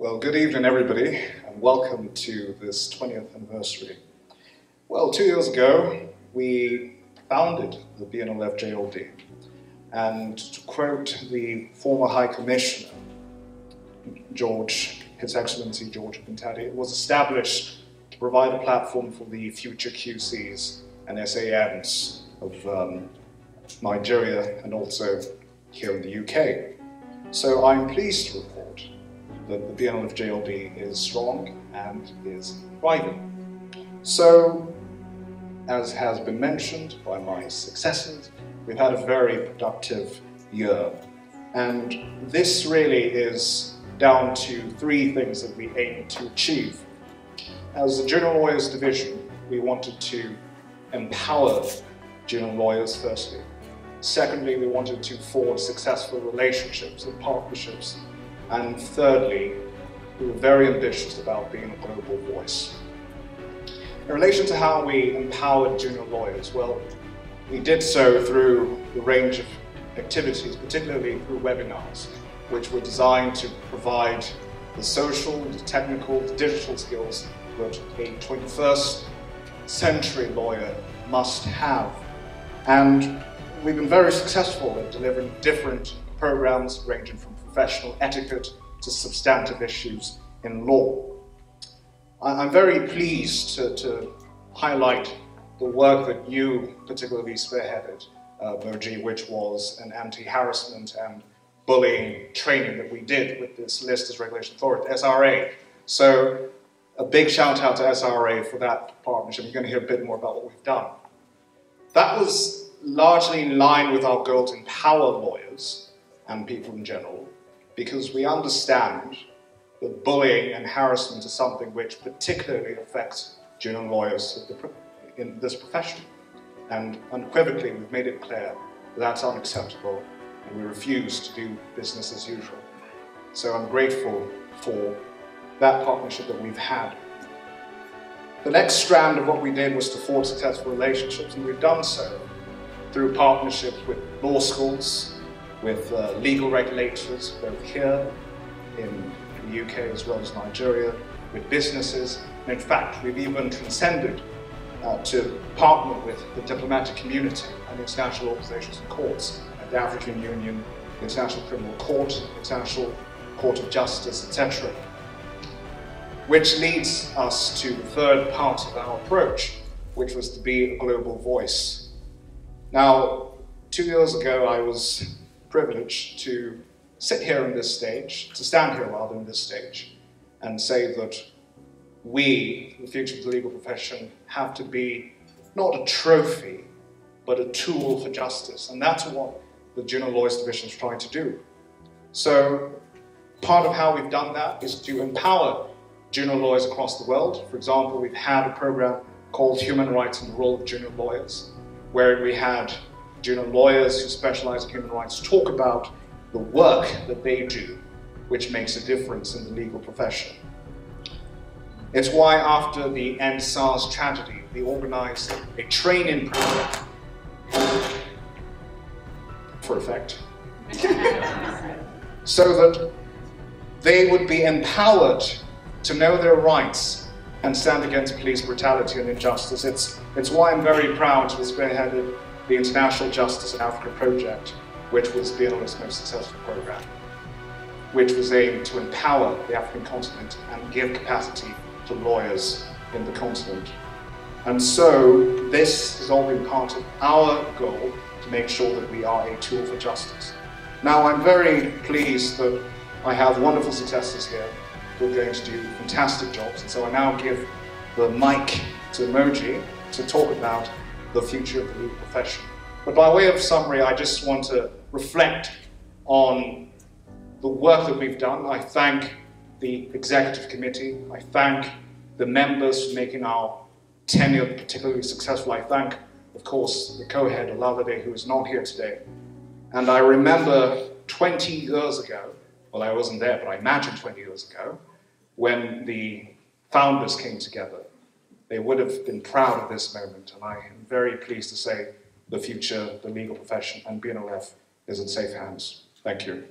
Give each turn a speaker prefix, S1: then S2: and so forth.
S1: Well, good evening, everybody, and welcome to this 20th anniversary. Well, 2 years ago, we founded the BNLF JLD, and to quote the former High Commissioner, His Excellency George Pintadi, it was established to provide a platform for the future QCs and SANs of Nigeria and also here in the UK. So I'm pleased to report that the BNLF JLD is strong and is thriving. So, as has been mentioned by my successors, we've had a very productive year. And this really is down to three things that we aim to achieve. As the Junior Lawyers Division, we wanted to empower junior lawyers firstly. Secondly, we wanted to forge successful relationships and partnerships. And thirdly, we were very ambitious about being a global voice. In relation to how we empowered junior lawyers, well, we did so through a range of activities, particularly through webinars, which were designed to provide the social, the technical, the digital skills that a 21st century lawyer must have. And we've been very successful in delivering different programs ranging from professional etiquette to substantive issues in law. I'm very pleased to highlight the work that you particularly spearheaded, Moji, which was an anti-harassment and bullying training that we did with this List as Regulation Authority, SRA. So a big shout out to SRA for that partnership. You're going to hear a bit more about what we've done. That was largely in line with our goal to empower lawyers and people in general, because we understand that bullying and harassment is something which particularly affects junior lawyers in this profession. And unequivocally, we've made it clear that that's unacceptable and we refuse to do business as usual. So I'm grateful for that partnership that we've had. The next strand of what we did was to forge successful relationships, and we've done so through partnerships with law schools, with legal regulators, both here in the UK as well as Nigeria, with businesses. And in fact, we've even transcended to partner with the diplomatic community and international organizations and courts, like the African Union, the International Criminal Court, the International Court of Justice, etc. Which leads us to the third part of our approach, which was to be a global voice. Now, 2 years ago, I was privileged to sit here on this stage, to stand here rather on this stage, and say that we, the future of the legal profession, have to be not a trophy, but a tool for justice. And that's what the Junior Lawyers Division is trying to do. So part of how we've done that is to empower junior lawyers across the world. For example, we've had a program called Human Rights and the Role of Junior Lawyers, where we had junior lawyers who specialize in human rights talk about the work that they do, which makes a difference in the legal profession. It's why after the SARS tragedy, we organized a training program for effect, so that they would be empowered to know their rights and stand against police brutality and injustice. It's why I'm very proud to have spearheaded the International Justice in Africa project, which was BNLF's most successful program, which was aimed to empower the African continent and give capacity to lawyers in the continent. And so this has all been part of our goal to make sure that we are a tool for justice. Now, I'm very pleased that I have wonderful successors here who are going to do fantastic jobs, and so I now give the mic to Moji to talk about the future of the legal profession. But by way of summary, I just want to reflect on the work that we've done. I thank the executive committee. I thank the members for making our tenure particularly successful. I thank, of course, the co-head, Olalade, who is not here today. And I remember 20 years ago, well, I wasn't there, but I imagine 20 years ago, when the founders came together, they would have been proud of this moment. And I am very pleased to say the future, the legal profession, and BNLF is in safe hands. Thank you.